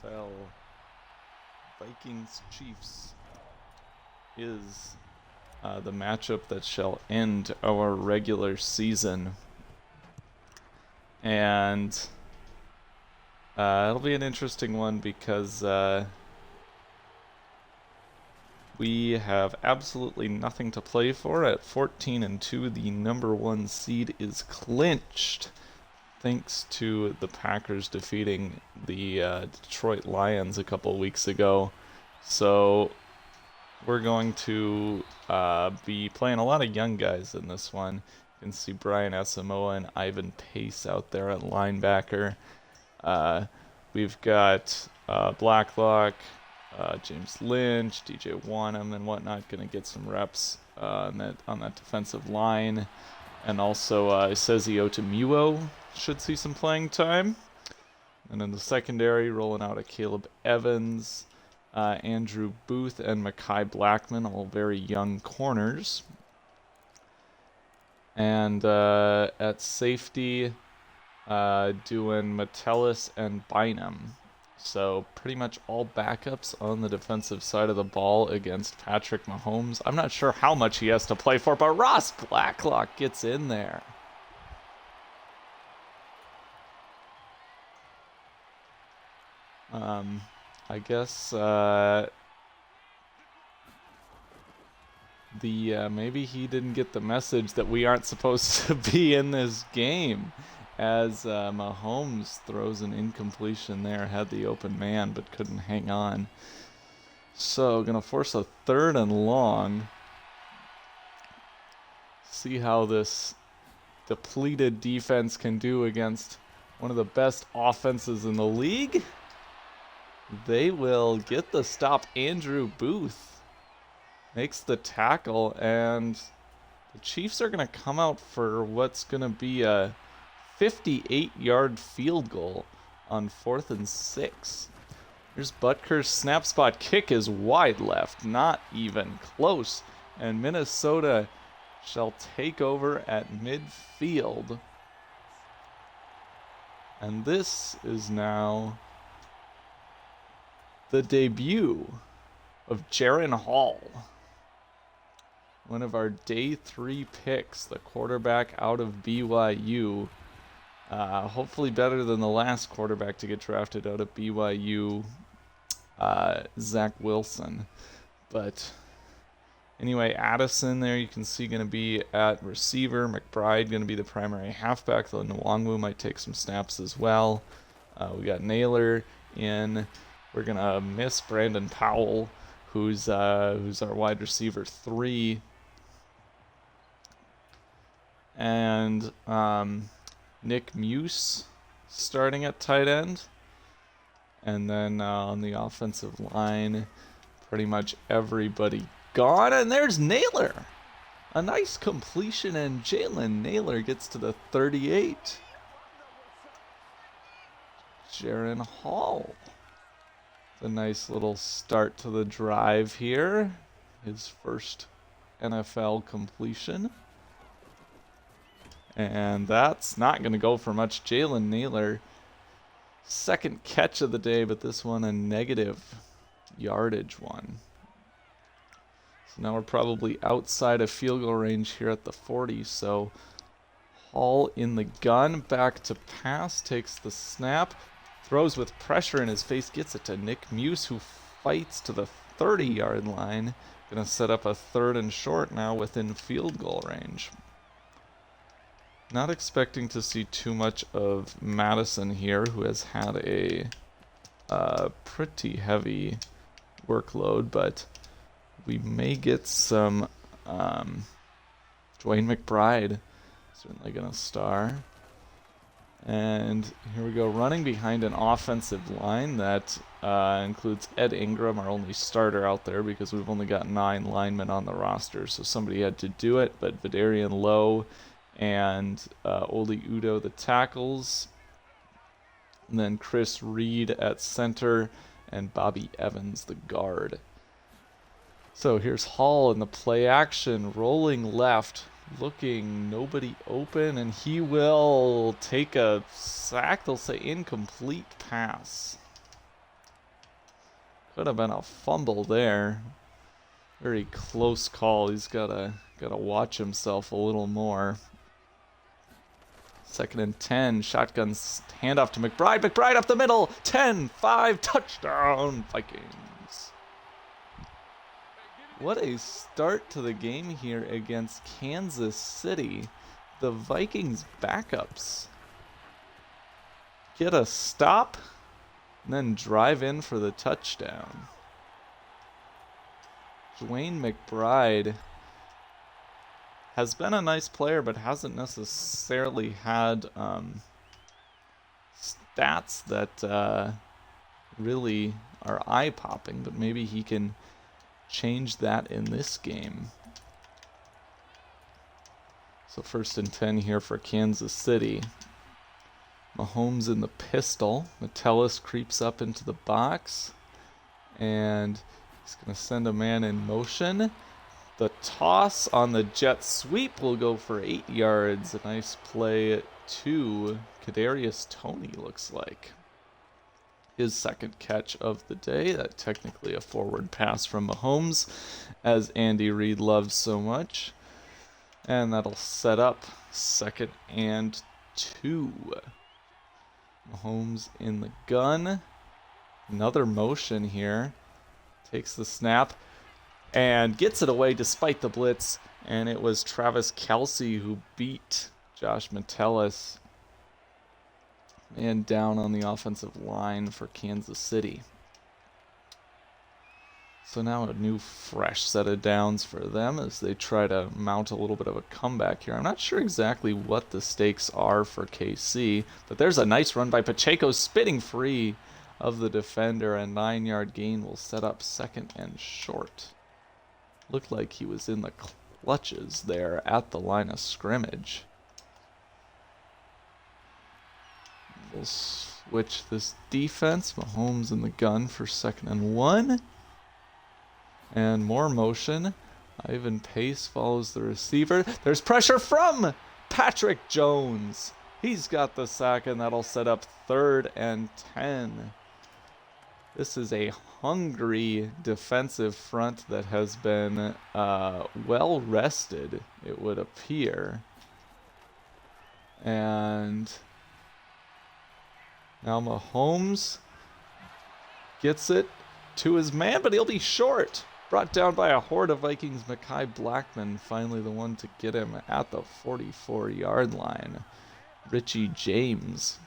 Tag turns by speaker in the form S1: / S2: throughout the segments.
S1: CFL Vikings Chiefs is the matchup that shall end our regular season. And it'll be an interesting one because we have absolutely nothing to play for. At 14-2, the number 1 seed is clinched, thanks to the Packers defeating the Detroit Lions a couple weeks ago. So we're going to be playing a lot of young guys in this one. You can see Brian Asamoah and Ivan Pace out there at linebacker. We've got Blacklock, James Lynch, DJ Wanham, and whatnot going to get some reps on that defensive line. And also Sezi Otomuwo should see some playing time. And in the secondary, rolling out a Caleb Evans, Andrew Booth, and Mekhi Blackman, all very young corners. And at safety, doing Metellus and Bynum. So pretty much all backups on the defensive side of the ball against Patrick Mahomes. I'm not sure how much he has to play for, but Ross Blacklock gets in there. I guess maybe he didn't get the message that we aren't supposed to be in this game, as Mahomes throws an incompletion there, had the open man but couldn't hang on. So gonna force a 3rd and long. See how this depleted defense can do against one of the best offenses in the league. They will get the stop. Andrew Booth makes the tackle, and the Chiefs are going to come out for what's going to be a 58-yard field goal on 4th and 6. Here's Butker's snap spot. Kick is wide left, not even close. And Minnesota shall take over at midfield. And this is now the debut of Jaren Hall, one of our day 3 picks, the quarterback out of BYU. Hopefully better than the last quarterback to get drafted out of BYU, Zach Wilson. But anyway, Addison there you can see going to be at receiver. McBride going to be the primary halfback, though Nwangwu might take some snaps as well. We got Naylor in. We're going to miss Brandon Powell, who's our wide receiver 3. And Nick Muse starting at tight end. And then on the offensive line, pretty much everybody gone. And there's Naylor. A nice completion, and Jalen Naylor gets to the 38. Jaren Hall. A nice little start to the drive here. His first NFL completion. And that's not going to go for much. Jalen Naylor, second catch of the day, but this one a negative yardage one. So now we're probably outside of field goal range here at the 40. So Hall in the gun, back to pass, takes the snap. Throws with pressure in his face, gets it to Nick Muse, who fights to the 30-yard line. Going to set up a 3rd and short now within field goal range. Not expecting to see too much of Madison here, who has had a pretty heavy workload, but we may get some Dwayne McBride. Certainly going to star. And here we go, running behind an offensive line that includes Ed Ingram, our only starter out there, because we've only got 9 linemen on the roster, so somebody had to do it. But Vidarian Lowe and Oli Udo, the tackles. And then Chris Reed at center, and Bobby Evans, the guard. So here's Hall in the play action, rolling left. Looking, nobody open, and he will take a sack. They'll say incomplete pass. Could have been a fumble there. Very close call. He's gotta watch himself a little more. 2nd and 10. Shotguns handoff to McBride. McBride up the middle. 10-5 touchdown Vikings. What a start to the game here against Kansas City. The Vikings backups get a stop and then drive in for the touchdown. Dwayne McBride has been a nice player, but hasn't necessarily had stats that really are eye-popping, but maybe he can change that in this game. So 1st and 10 here for Kansas City. Mahomes in the pistol. Metellus creeps up into the box. And he's going to send a man in motion. The toss on the jet sweep will go for 8 yards. A nice play to Kadarius Toney, looks like. His 2nd catch of the day. That technically a forward pass from Mahomes, as Andy Reid loves so much. And that'll set up 2nd and 2. Mahomes in the gun. Another motion here. Takes the snap and gets it away despite the blitz. And it was Travis Kelce who beat Josh Metellus. And down on the offensive line for Kansas City. So now a new fresh set of downs for them as they try to mount a little bit of a comeback here. I'm not sure exactly what the stakes are for KC, but there's a nice run by Pacheco, spitting free of the defender. A 9-yard gain will set up 2nd and short. Looked like he was in the clutches there at the line of scrimmage. We'll switch this defense. Mahomes in the gun for 2nd and 1. And more motion. Ivan Pace follows the receiver. There's pressure from Patrick Jones. He's got the sack, and that'll set up 3rd and 10. This is a hungry defensive front that has been well rested, it would appear. And now Mahomes gets it to his man, but he'll be short. Brought down by a horde of Vikings. Mekhi Blackman finally the one to get him at the 44-yard line. Richie James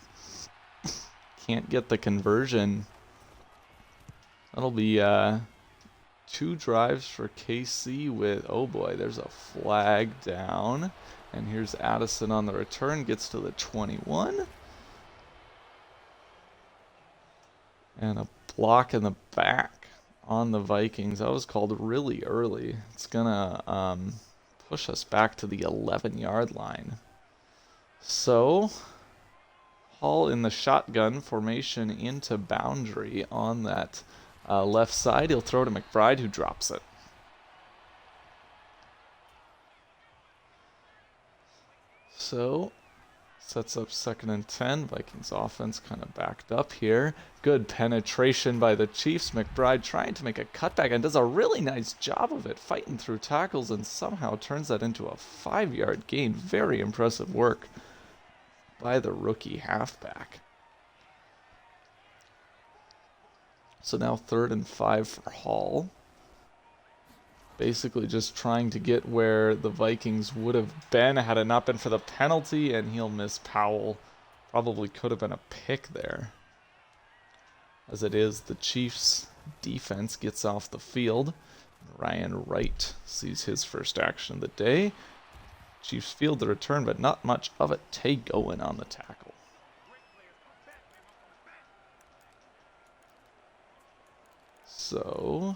S1: can't get the conversion. That'll be 2 drives for KC with, oh boy, there's a flag down. And here's Addison on the return, gets to the 21. And a block in the back on the Vikings. That was called really early. It's gonna push us back to the 11-yard line. So Hall in the shotgun formation into boundary on that left side. He'll throw to McBride, who drops it. So sets up 2nd and 10. Vikings offense kind of backed up here. Good penetration by the Chiefs. McBride trying to make a cutback and does a really nice job of it, fighting through tackles, and somehow turns that into a 5-yard gain. Very impressive work by the rookie halfback. So now 3rd and 5 for Hall. Basically just trying to get where the Vikings would have been had it not been for the penalty, and he'll miss Powell. Probably could have been a pick there. As it is, the Chiefs' defense gets off the field. Ryan Wright sees his first action of the day. Chiefs field the return, but not much of it. Tay Gowan on the tackle. So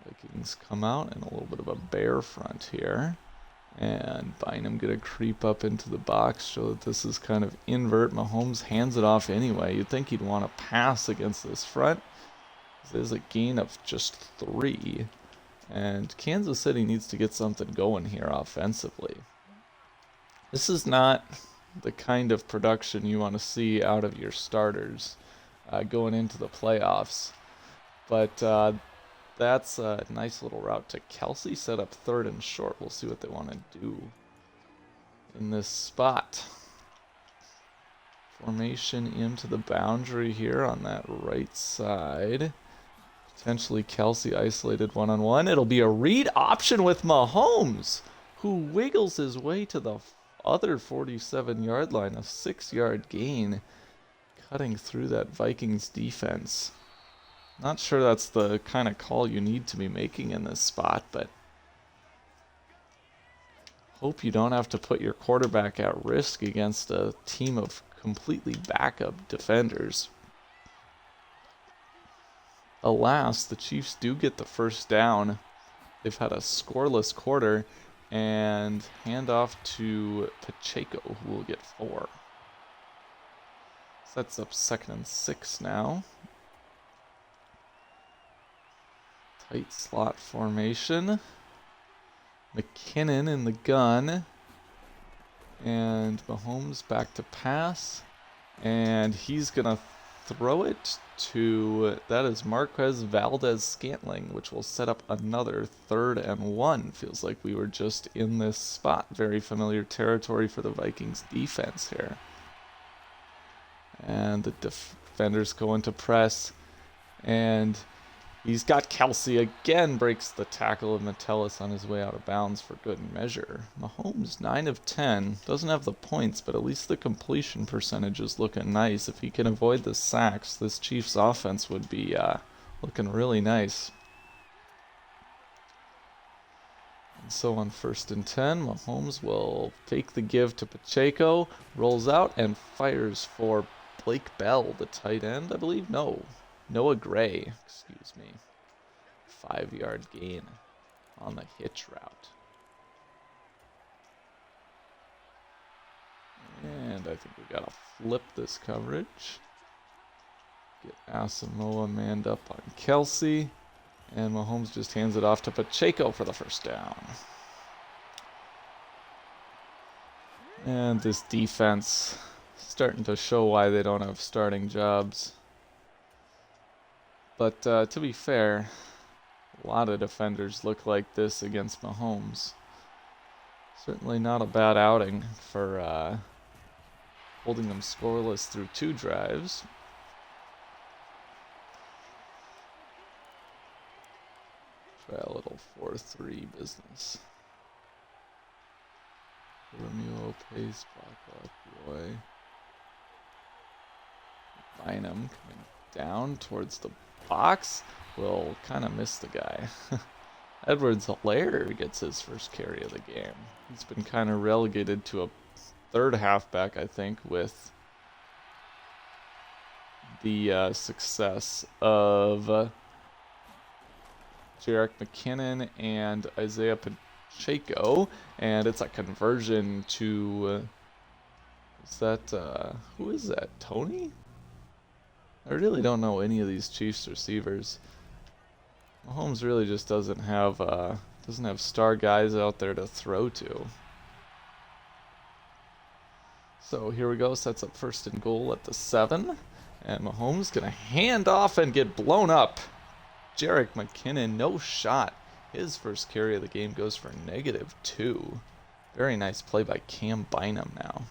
S1: Vikings come out in a little bit of a bear front here. And Bynum going to creep up into the box, show that this is kind of invert. Mahomes hands it off anyway. You'd think he'd want to pass against this front. There's a gain of just 3. And Kansas City needs to get something going here offensively. This is not the kind of production you want to see out of your starters going into the playoffs. But that's a nice little route to Kelsey. Set up third and short. We'll see what they want to do in this spot. Formation into the boundary here on that right side. Potentially Kelsey isolated one-on-one. It'll be a read option with Mahomes, who wiggles his way to the other 47-yard line, a 6-yard gain, cutting through that Vikings defense. Not sure that's the kind of call you need to be making in this spot, but hope you don't have to put your quarterback at risk against a team of completely backup defenders. Alas, the Chiefs do get the first down. They've had a scoreless quarter, and handoff to Pacheco, who will get 4. Sets up 2nd and 6 now. Tight slot formation. McKinnon in the gun. And Mahomes back to pass. And he's going to throw it to, that is Marquez Valdez-Scantling, which will set up another 3rd and 1. Feels like we were just in this spot. Very familiar territory for the Vikings defense here. And the defenders go into press. And he's got Kelsey again, breaks the tackle of Metellus on his way out of bounds for good measure. Mahomes, 9 of 10. Doesn't have the points, but at least the completion percentage is looking nice. If he can avoid the sacks, this Chiefs offense would be looking really nice. And so on 1st and 10, Mahomes will take the give to Pacheco, rolls out, and fires for Blake Bell, the tight end, I believe? No. Noah Gray, excuse me. 5-yard gain on the hitch route. And I think we gotta flip this coverage. Get Asamoah manned up on Kelsey. And Mahomes just hands it off to Pacheco for the first down. And this defense starting to show why they don't have starting jobs. But to be fair, a lot of defenders look like this against Mahomes. Certainly not a bad outing for holding them scoreless through 2 drives. Try a little 4-3 business. Romeo pace, block, boy. Bynum coming down towards the box. Will kind of miss the guy. Edwards-Helaire gets his first carry of the game. He's been kind of relegated to a 3rd halfback, I think, with the success of Jerick McKinnon and Isaiah Pacheco, and it's a conversion to, is that, who is that, Tony? I really don't know any of these Chiefs receivers. Mahomes really just doesn't have star guys out there to throw to. So here we go, sets up 1st and goal at the 7, and Mahomes gonna hand off and get blown up. Jerick McKinnon, no shot. His first carry of the game goes for -2. Very nice play by Cam Bynum now.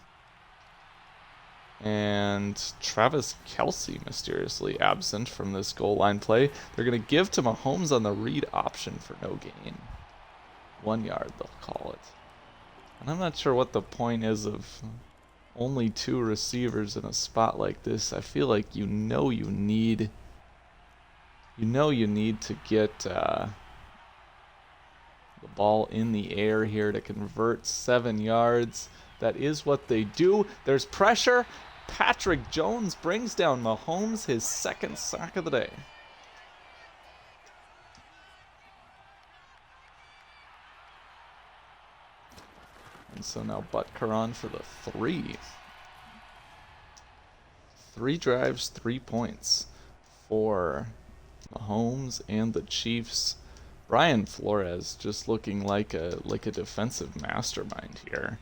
S1: And Travis Kelsey mysteriously absent from this goal line play. They're going to give to Mahomes on the read option for no gain. 1 yard, they'll call it. And I'm not sure what the point is of only 2 receivers in a spot like this. I feel like you need to get the ball in the air here to convert 7 yards. That is what they do. There's pressure. Patrick Jones brings down Mahomes, his 2nd sack of the day. And so now Butker on for the 3. 3 drives, 3 points for Mahomes and the Chiefs. Brian Flores just looking like a defensive mastermind here.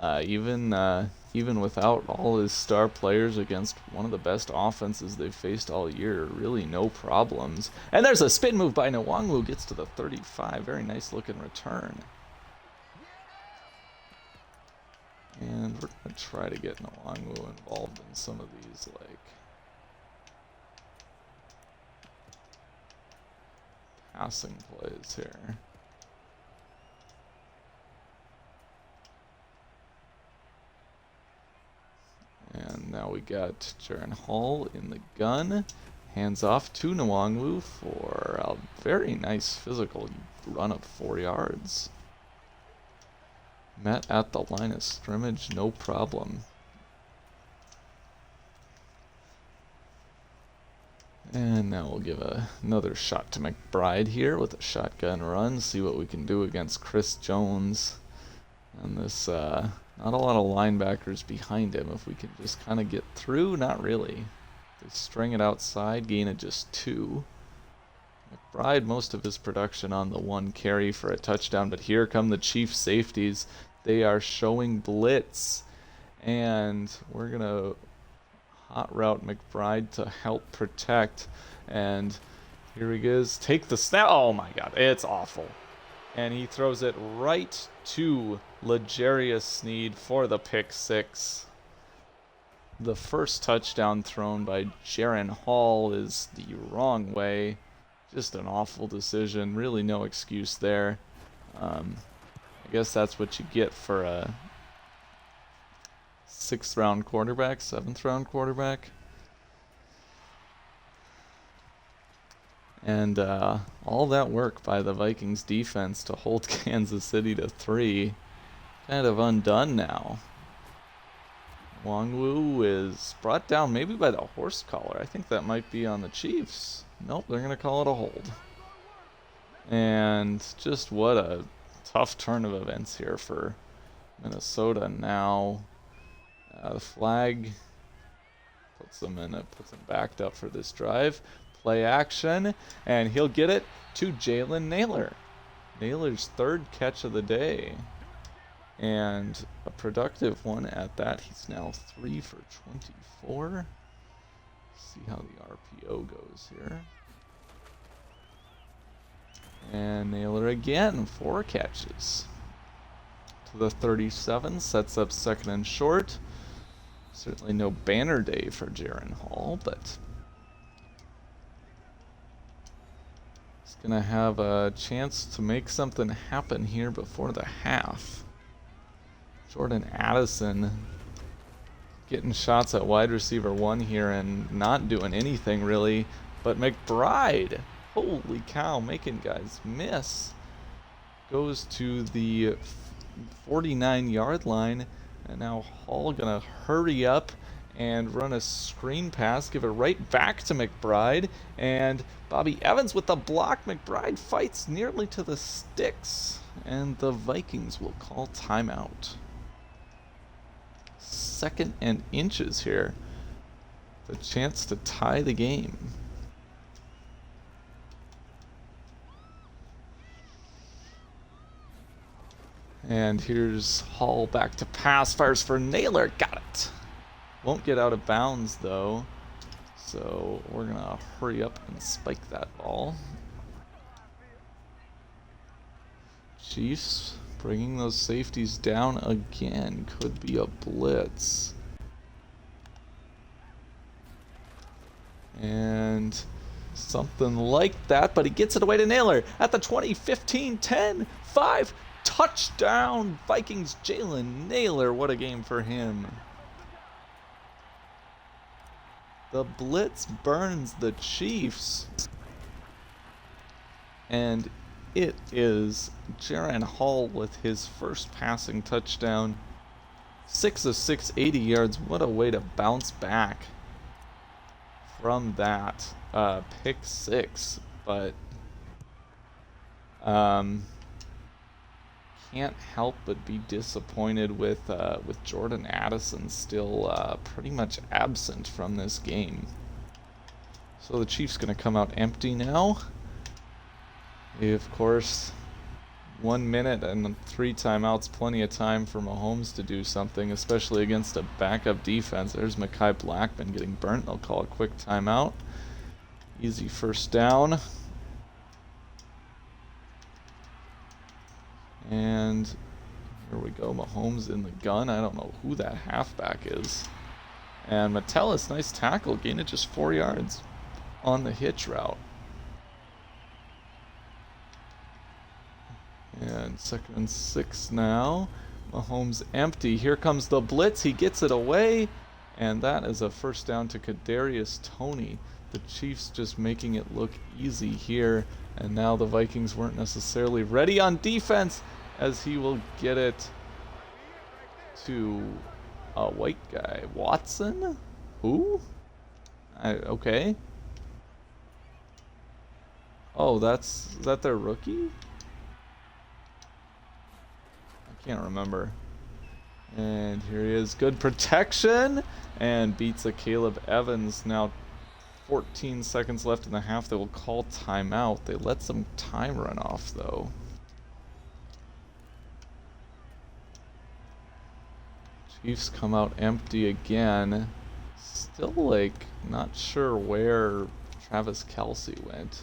S1: Even without all his star players against one of the best offenses they've faced all year, really no problems. And there's a spin move by Nwangwu, gets to the 35. Very nice looking return. And we're going to try to get Nwangwu involved in some of these, like, passing plays here. And now we got Jaren Hall in the gun. Hands off to Nwangwu for a very nice physical run of 4 yards. Met at the line of scrimmage, no problem. And now we'll give another shot to McBride here with a shotgun run. See what we can do against Chris Jones. And this, not a lot of linebackers behind him. If we can just kind of get through, not really. They string it outside, gain of just 2. McBride, most of his production on the 1 carry for a touchdown, but here come the Chiefs safeties. They are showing blitz, and we're going to hot route McBride to help protect, and here he goes. Take the snap. Oh my god, it's awful. And he throws it right to L'Jarius Sneed for the pick 6. The first touchdown thrown by Jaren Hall is the wrong way. Just an awful decision. Really no excuse there. I guess that's what you get for a 6th round quarterback, 7th round quarterback. And all that work by the Vikings defense to hold Kansas City to 3, kind of undone now. Nwangwu is brought down maybe by the horse collar. I think that might be on the Chiefs. Nope, they're going to call it a hold. And just what a tough turn of events here for Minnesota now. The flag puts them backed up for this drive. Play action, and he'll get it to Jalen Naylor. Naylor's 3rd catch of the day, and a productive one at that. He's now 3 for 24. See how the RPO goes here. And Naylor again, 4 catches. To the 37, sets up 2nd and short. Certainly no banner day for Jaren Hall, but he's going to have a chance to make something happen here before the half. Jordan Addison getting shots at wide receiver 1 here and not doing anything really, but McBride, holy cow, making guys miss. Goes to the 49-yard line, and now Hall gonna hurry up and run a screen pass, give it right back to McBride, and Bobby Evans with the block. McBride fights nearly to the sticks, and the Vikings will call timeout. 2nd and inches here. The chance to tie the game. And here's Hall back to pass, fires for Naylor, got it. Won't get out of bounds though, so we're gonna hurry up and spike that ball. Chiefs bringing those safeties down again, could be a blitz. And something like that, but he gets it away to Naylor at the 20, 15, 10, 5, touchdown Vikings. Jalen Naylor, what a game for him. The blitz burns the Chiefs, and it is Jaren Hall with his first passing touchdown. 6 of 6, 80 yards. What a way to bounce back from that pick 6, but can't help but be disappointed with Jordan Addison still pretty much absent from this game. So the Chiefs going to come out empty now. They, of course, 1 minute and 3 timeouts, plenty of time for Mahomes to do something, especially against a backup defense. There's Mekhi Blackman getting burnt. They'll call a quick timeout. Easy first down. And here we go. Mahomes in the gun. I don't know who that halfback is. And Metellus, nice tackle. Gained it just 4 yards on the hitch route. And 2nd and 6 now. Mahomes empty. Here comes the blitz. He gets it away. And that is a first down to Kadarius Toney. The Chiefs just making it look easy here. And now the Vikings weren't necessarily ready on defense, as he will get it to a white guy. Watson? Who? Okay. Oh, is that their rookie? I can't remember. And here he is. Good protection. And beats a Caleb Evans. Now 14 seconds left in the half. They will call timeout. They let some time run off, though. Chiefs come out empty again. Still, not sure where Travis Kelce went.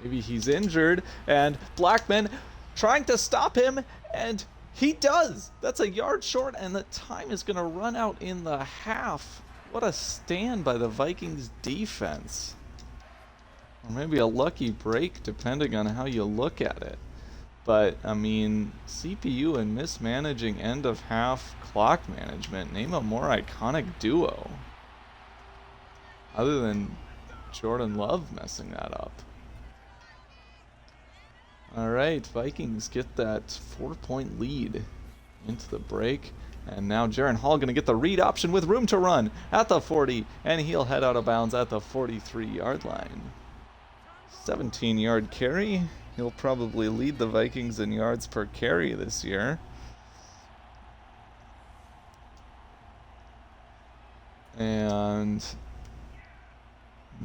S1: Maybe he's injured. And Blackman trying to stop him, and he does. That's a yard short, and the time is going to run out in the half. What a stand by the Vikings defense. Or maybe a lucky break, depending on how you look at it. But, I mean, CPU and mismanaging end of half clock management. Name a more iconic duo. Other than Jordan Love messing that up. Alright, Vikings get that 4-point lead into the break. And now Jaren Hall going to get the read option with room to run at the 40. And he'll head out of bounds at the 43-yard line. 17-yard carry. He'll probably lead the Vikings in yards per carry this year. And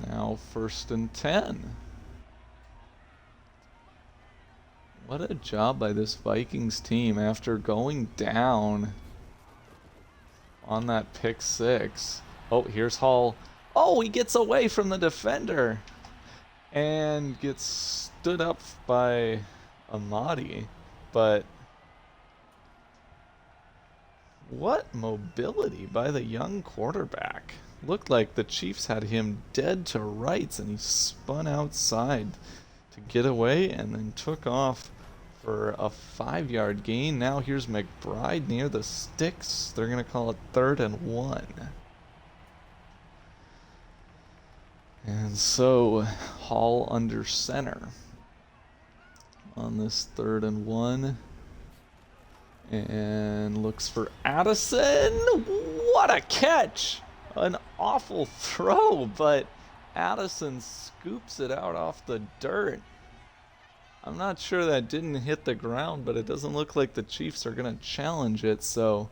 S1: now 1st and 10. What a job by this Vikings team after going down on that pick 6. Oh, here's Hall. Oh, he gets away from the defender and gets stood up by Amadi. But what mobility by the young quarterback. Looked like the Chiefs had him dead to rights, and he spun outside to get away and then took off for a 5-yard gain. Now here's McBride near the sticks. They're going to call it 3rd and 1. And so Hall under center on this 3rd and 1. And looks for Addison. What a catch! An awful throw, but Addison scoops it out off the dirt. I'm not sure that didn't hit the ground, but it doesn't look like the Chiefs are going to challenge it. So,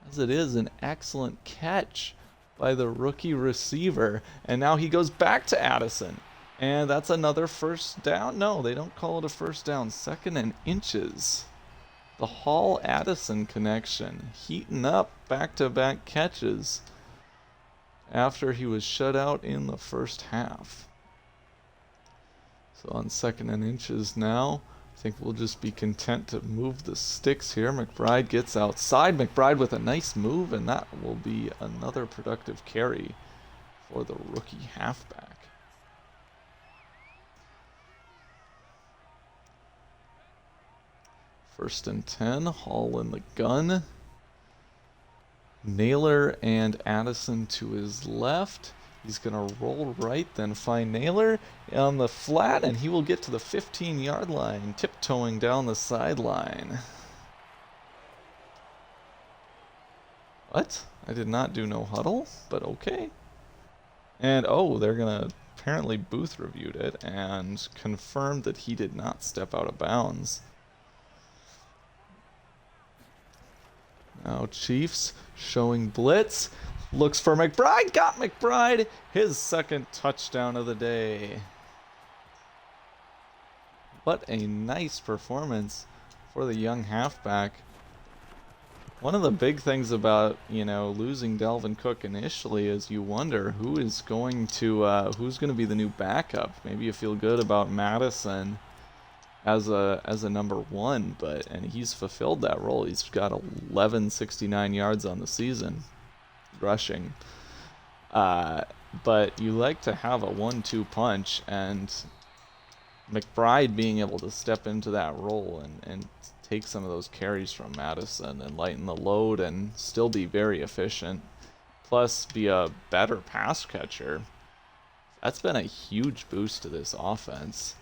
S1: as it is, an excellent catch by the rookie receiver. And now he goes back to Addison. And that's another first down. No, they don't call it a first down. 2nd and inches. The Hall-Addison connection. Heating up back-to-back catches after he was shut out in the first half. So on 2nd and inches now, I think we'll just be content to move the sticks here. McBride gets outside. McBride with a nice move, and that will be another productive carry for the rookie halfback. First and 10, Hall in the gun. Naylor and Addison to his left. He's going to roll right, then find Naylor on the flat, and he will get to the 15-yard line, tiptoeing down the sideline. What? I did not do no huddle, but okay. And, oh, they're going to apparently booth reviewed it and confirmed that he did not step out of bounds. Now Chiefs showing blitz. Looks for McBride. Got McBride. His 2nd touchdown of the day. What a nice performance for the young halfback. One of the big things about, losing Dalvin Cook initially is you wonder who's going to be the new backup. Maybe you feel good about Madison as a number one, and he's fulfilled that role. He's got 1169 yards on the season, rushing. But you like to have a 1-2 punch, and McBride being able to step into that role and take some of those carries from Madison and lighten the load and still be very efficient, plus be a better pass catcher. That's been a huge boost to this offense.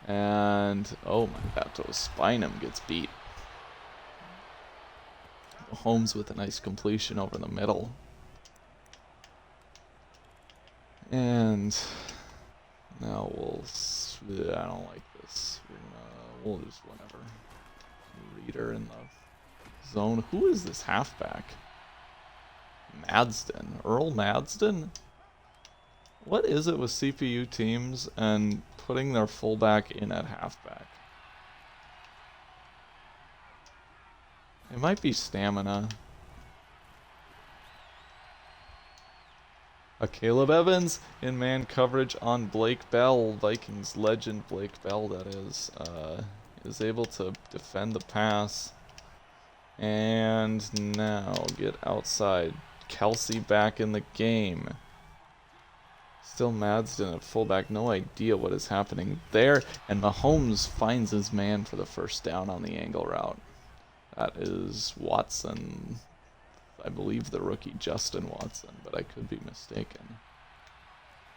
S1: And, oh my God, Spinem gets beat. Holmes with a nice completion over the middle. And now I don't like this. We'll just whatever. Reader in the zone. Who is this halfback? Madsden. Earl Madsden? What is it with CPU teams and putting their fullback in at halfback? It might be stamina. Caleb Evans in man coverage on Blake Bell. Vikings legend Blake Bell, that is able to defend the pass. And now get outside. Kelsey back in the game. Still Madsden at fullback. No idea what is happening there. And Mahomes finds his man for the first down on the angle route. That is Watson. I believe the rookie Justin Watson, but I could be mistaken.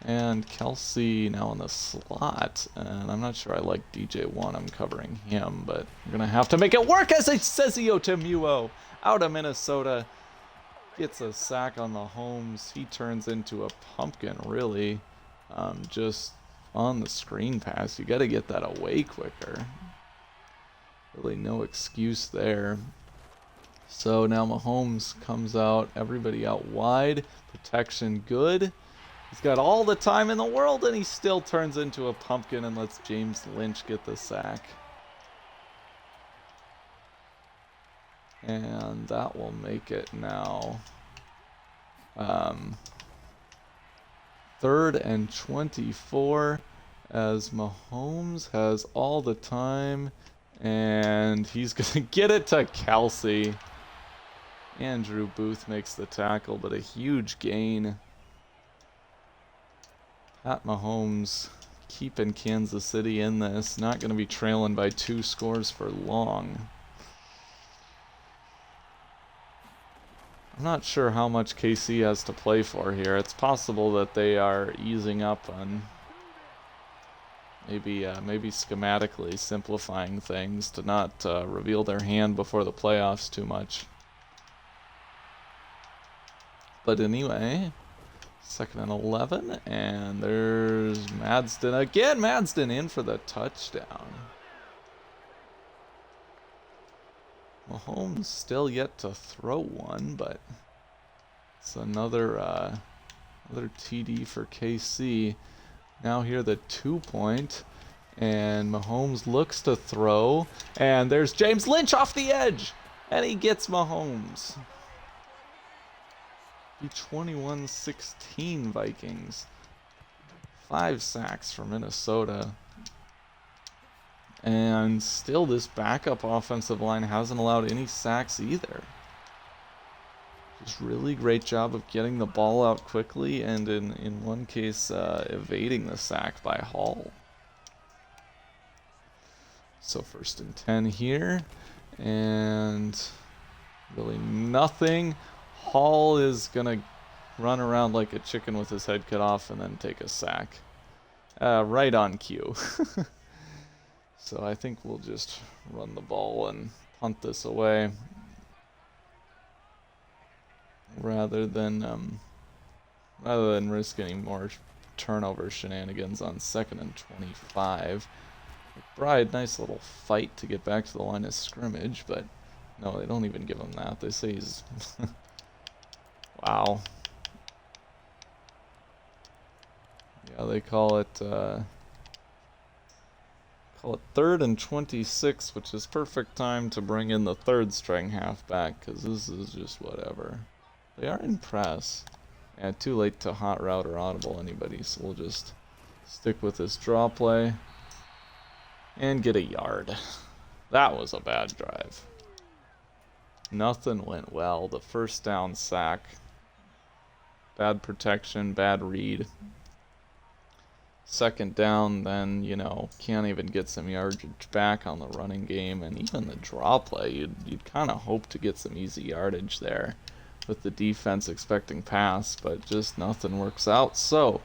S1: And Kelsey now in the slot, and I'm not sure I like DJ1. I'm covering him, but I'm going to have to make it work as it says Temuo out of Minnesota. Gets a sack on Mahomes. He turns into a pumpkin, really. Just on the screen pass. You got to get that away quicker. Really no excuse there. So now Mahomes comes out, everybody out wide, protection good. He's got all the time in the world, and he still turns into a pumpkin and lets James Lynch get the sack. And that will make it now 3rd and 24 as Mahomes has all the time, and he's going to get it to Kelsey. Andrew Booth makes the tackle, but a huge gain. Pat Mahomes keeping Kansas City in this. Not going to be trailing by 2 scores for long. I'm not sure how much KC has to play for here. It's possible that they are easing up on maybe schematically simplifying things to not reveal their hand before the playoffs too much. But anyway, 2nd and 11, and there's Madsden again. Madsden in for the touchdown. Mahomes still yet to throw one, but it's another TD for KC. Now here the 2-point, and Mahomes looks to throw, and there's James Lynch off the edge, and he gets Mahomes. 21-16 Vikings. 5 sacks for Minnesota. And still this backup offensive line hasn't allowed any sacks either. Just really great job of getting the ball out quickly, and in one case evading the sack by Hall. So 1st and 10 here, and really nothing. Hall is going to run around like a chicken with his head cut off and then take a sack. Right on cue. So I think we'll just run the ball and punt this away rather than risk any more turnover shenanigans on 2nd and 25. McBride, nice little fight to get back to the line of scrimmage, but no, they don't even give him that. They say he's wow. Yeah, they call it Call it 3rd and 26, which is perfect time to bring in the third string halfback, because this is just whatever. They are in press. Yeah, too late to hot route or audible anybody, so we'll just stick with this draw play and get a yard. That was a bad drive. Nothing went well. The first down sack. Bad protection, bad read. Second down, then, you know, can't even get some yardage back on the running game. And even the draw play, you'd kind of hope to get some easy yardage there with the defense expecting pass, but just nothing works out. So,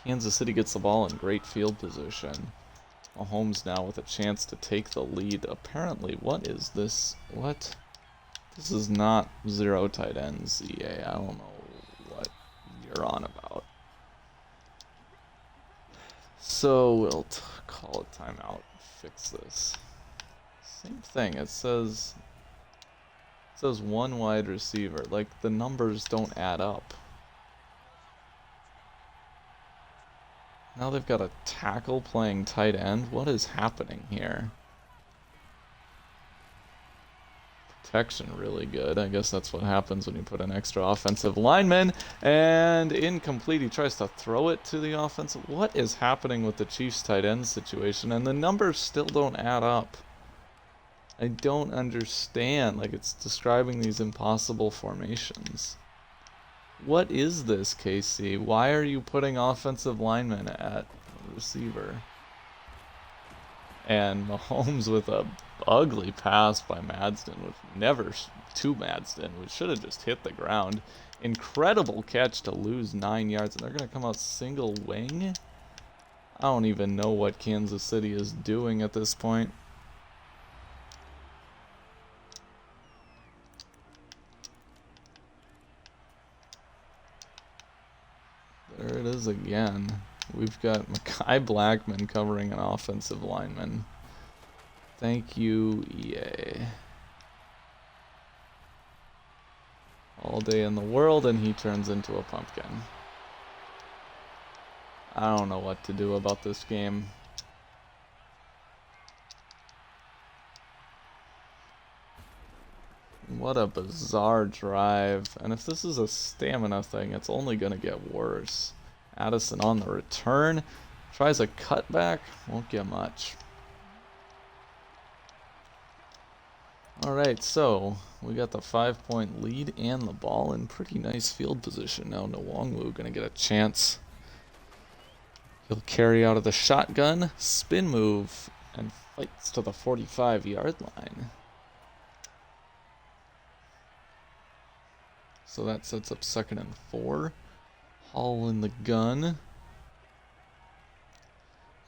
S1: Kansas City gets the ball in great field position. Mahomes now with a chance to take the lead. Apparently, what is this? What? This is not zero tight ends, EA. I don't know what you're on about. So we'll call it timeout. Fix this. Same thing. It says one wide receiver. Like, the numbers don't add up. Now they've got a tackle playing tight end. What is happening here? Protection really good. I guess that's what happens when you put an extra offensive lineman. And incomplete. He tries to throw it to the offensive. What is happening with the Chiefs tight end situation? And the numbers still don't add up. I don't understand. Like, it's describing these impossible formations. What is this, KC? Why are you putting offensive linemen at receiver? And Mahomes with a ugly pass by Madsden, which never to Madsden, which should have just hit the ground. Incredible catch to lose 9 yards, and they're going to come out single wing? I don't even know what Kansas City is doing at this point. There it is again. We've got Mekhi Blackman covering an offensive lineman. Thank you, EA. All day in the world, and he turns into a pumpkin. I don't know what to do about this game. What a bizarre drive. And if this is a stamina thing, it's only going to get worse. Addison on the return. Tries a cutback. Won't get much. Alright, so we got the 5-point lead and the ball in pretty nice field position. Now Nwangwu going to get a chance. He'll carry out of the shotgun, spin move, and fights to the 45-yard line. So that sets up 2nd and 4. Hall in the gun.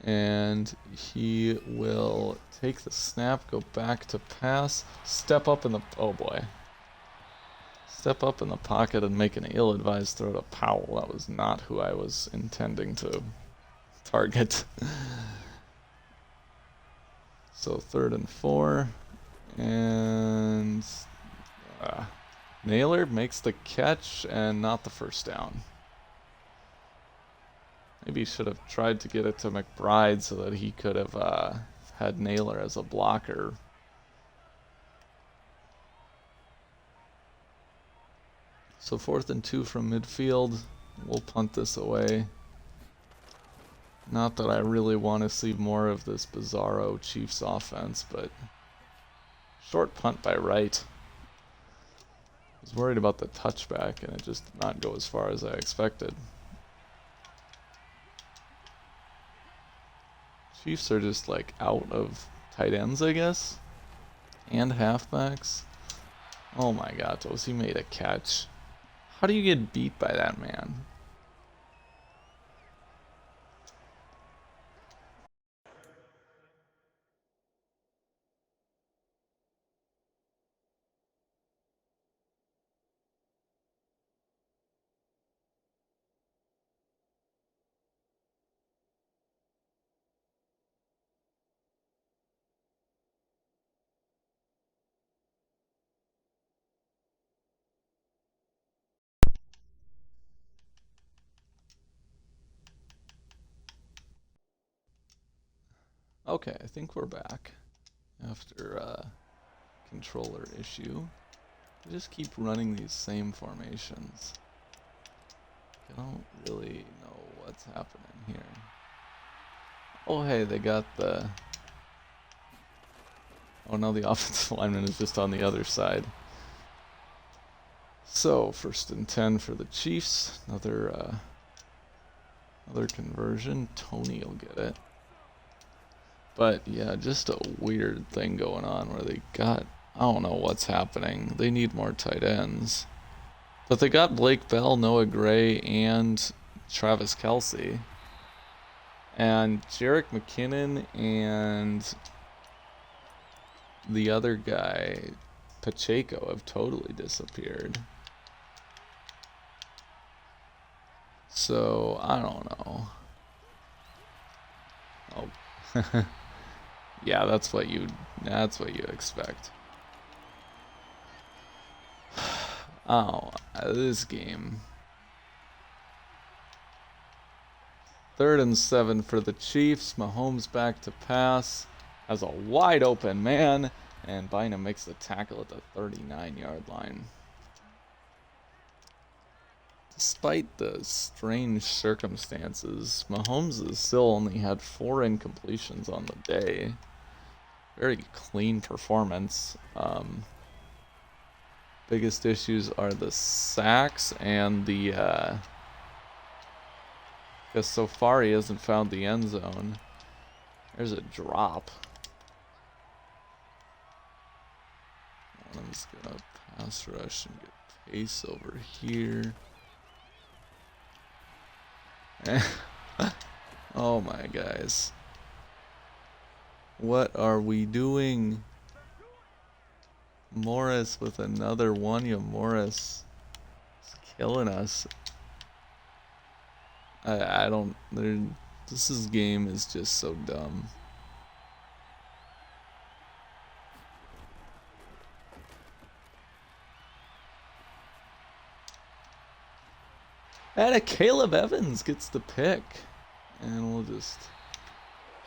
S1: And he will take the snap, go back to pass, step up in the... oh boy. Step up in the pocket and make an ill-advised throw to Powell. That was not who I was intending to target. So 3rd and 4. And... Naylor makes the catch and not the first down. Maybe he should have tried to get it to McBride so that he could have had Naylor as a blocker. So 4th and 2 from midfield. We'll punt this away. Not that I really want to see more of this bizarro Chiefs offense, but short punt by Wright. I was worried about the touchback, and it just did not go as far as I expected. Chiefs are just like out of tight ends, I guess, and halfbacks. Oh my God, he made a catch. How do you get beat by that man? Okay, I think we're back after controller issue. I just keep running these same formations. I don't really know what's happening here. Oh hey, they got the... Oh no, the offensive lineman is just on the other side. So, 1st and 10 for the Chiefs. Another conversion. Tony will get it. But yeah, just a weird thing going on where they got... I don't know what's happening. They need more tight ends. But they got Blake Bell, Noah Gray, and Travis Kelce. And Jerick McKinnon and the other guy, Pacheco, have totally disappeared. So, I don't know. Oh. Yeah, that's what you expect. Oh, this game. 3rd and 7 for the Chiefs. Mahomes back to pass. Has a wide open man. And Bynum makes the tackle at the 39-yard line. Despite the strange circumstances, Mahomes has still only had 4 incompletions on the day. Very clean performance. Biggest issues are the sacks and the... because so far he hasn't found the end zone. There's a drop. I'm just gonna pass rush and get pace over here. Oh my guys. What are we doing? Morris with another one. Yeah, Morris is killing us. I don't... This game is just so dumb. And Caleb Evans gets the pick. And we'll just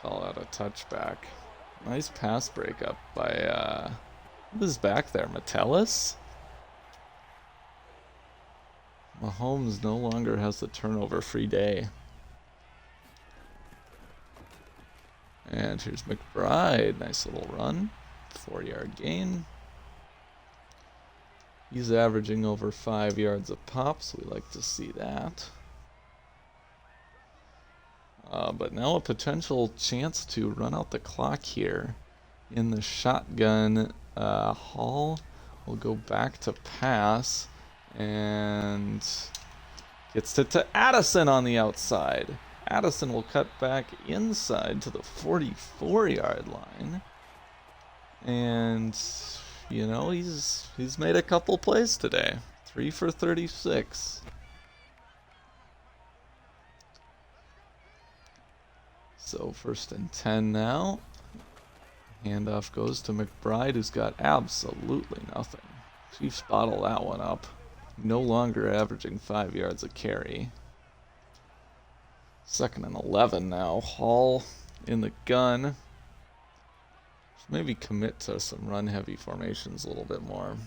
S1: call that a touchback. Nice pass breakup by, who was back there? Metellus? Mahomes no longer has the turnover-free day. And here's McBride. Nice little run. 4-yard gain. He's averaging over 5 yards a pop, so we like to see that. But now a potential chance to run out the clock here. In the shotgun, Hall will go back to pass and gets it to Addison on the outside. Addison will cut back inside to the 44-yard line. And, you know, he's made a couple plays today. 3 for 36. So 1st and 10 now. Handoff goes to McBride, who's got absolutely nothing. Chiefs bottle that one up. No longer averaging 5 yards a carry. 2nd and 11 now. Hall in the gun. Maybe commit to some run-heavy formations a little bit more.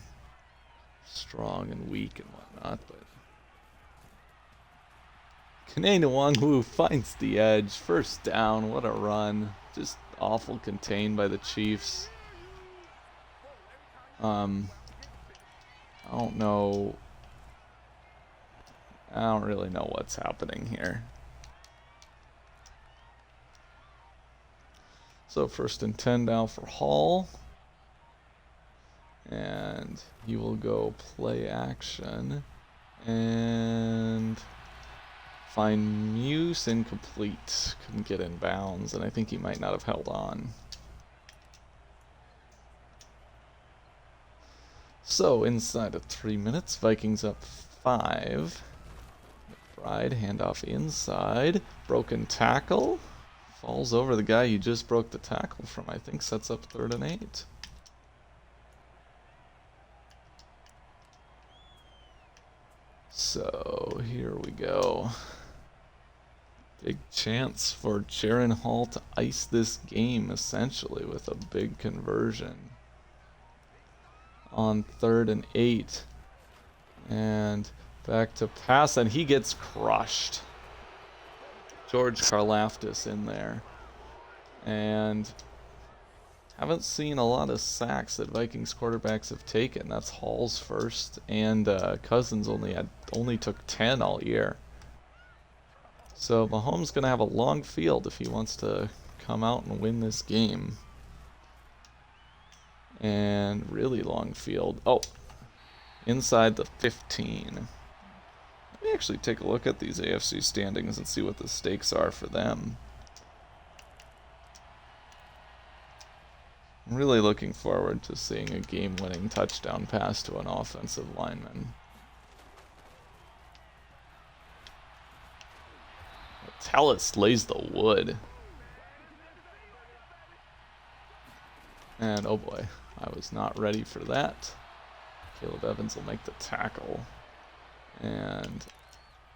S1: Strong and weak and whatnot, but... Kane Nwangwu finds the edge. 1st down. What a run. Just awful contained by the Chiefs. I don't know. I don't really know what's happening here. So 1st and 10 now for Hall. And he will go play action. And find Muse incomplete. Couldn't get in bounds, and I think he might not have held on. So inside of 3 minutes, Vikings up 5. McBride, handoff inside. Broken tackle. Falls over the guy you just broke the tackle from, I think. Sets up 3rd and 8. So here we go. Big chance for Jaron Hall to ice this game, essentially, with a big conversion. On 3rd and 8. And back to pass, and he gets crushed. George Karlaftis in there. And haven't seen a lot of sacks that Vikings quarterbacks have taken. That's Hall's first, and Cousins only took 10 all year. So Mahomes gonna have a long field if he wants to come out and win this game. And really long field. Oh, inside the 15. Let me actually take a look at these AFC standings and see what the stakes are for them. I'm really looking forward to seeing a game-winning touchdown pass to an offensive lineman. Tallis lays the wood. And oh boy, I was not ready for that. Caleb Evans will make the tackle. And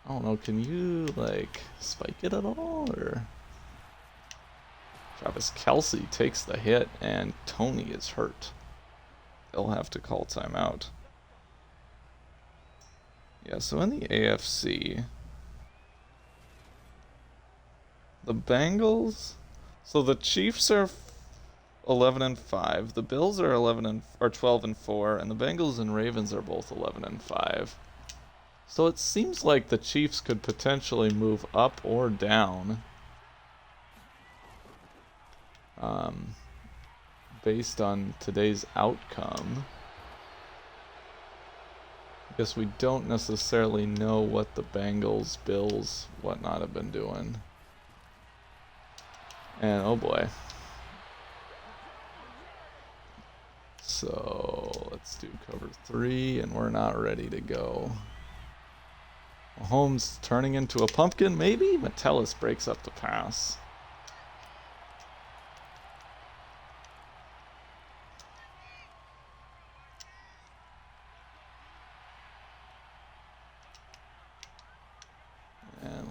S1: I don't know, can you like spike it at all, or? Travis Kelce takes the hit, and Tony is hurt. They'll have to call timeout. Yeah, so in the AFC, the Bengals, so the Chiefs are 11-5, the Bills are 12-4, and the Bengals and Ravens are both 11-5. So it seems like the Chiefs could potentially move up or down. Based on today's outcome. I guess we don't necessarily know what the Bengals, Bills, whatnot have been doing. And oh boy. So let's do cover 3, and we're not ready to go. Mahomes turning into a pumpkin, maybe? Metellus breaks up the pass.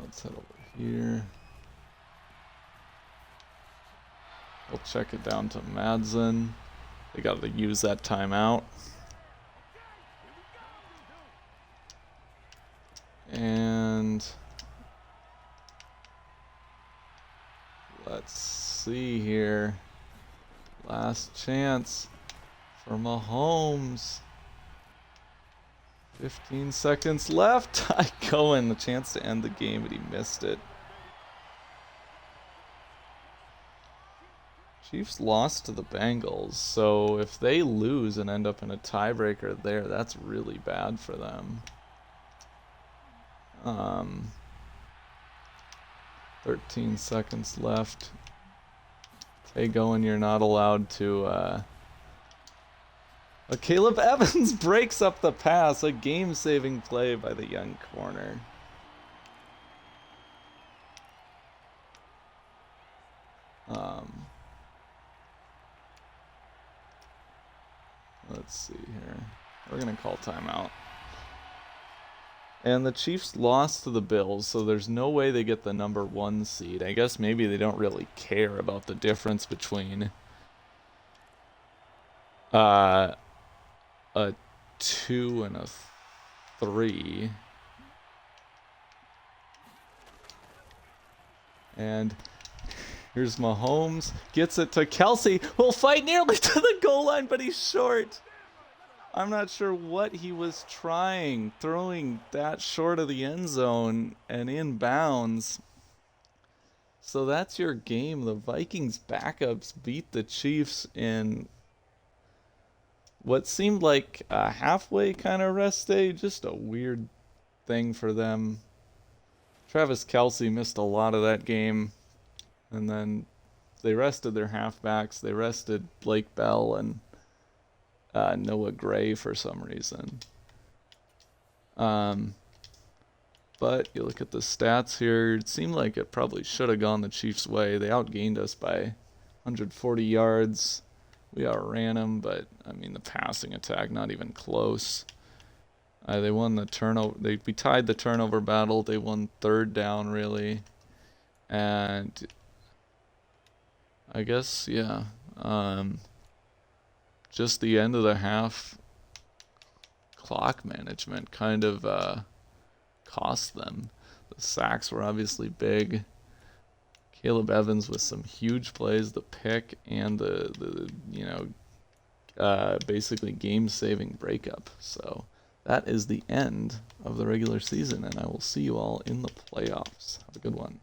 S1: Let's head over here. We'll check it down to Madsen. They got to use that timeout. And let's see here. Last chance for Mahomes. 15 seconds left. Ty Cohen, the chance to end the game, but he missed it. Chiefs lost to the Bengals, so if they lose and end up in a tiebreaker there, that's really bad for them. 13 seconds left. Tay Cohen, you're not allowed to... Caleb Evans breaks up the pass, a game-saving play by the young corner. Let's see here. We're going to call timeout. And the Chiefs lost to the Bills, so there's no way they get the number 1 seed. I guess maybe they don't really care about the difference between a 2 and a 3. And here's Mahomes, gets it to Kelce, will fight nearly to the goal line, but he's short. I'm not sure what he was trying, throwing that short of the end zone and in bounds. So that's your game. The Vikings backups beat the Chiefs in what seemed like a halfway kind of rest day. Just a weird thing for them. Travis Kelce missed a lot of that game. And then they rested their halfbacks. They rested Blake Bell and Noah Gray for some reason. But you look at the stats here, it seemed like it probably should have gone the Chiefs' way. They outgained us by 140 yards. We outran them, but I mean the passing attack, not even close. They won the turnover. We tied the turnover battle. They won 3rd down, really. And I guess, yeah, just the end of the half clock management kind of cost them. The sacks were obviously big. Caleb Evans with some huge plays, the pick and the basically game-saving breakup. So that is the end of the regular season, and I will see you all in the playoffs. Have a good one.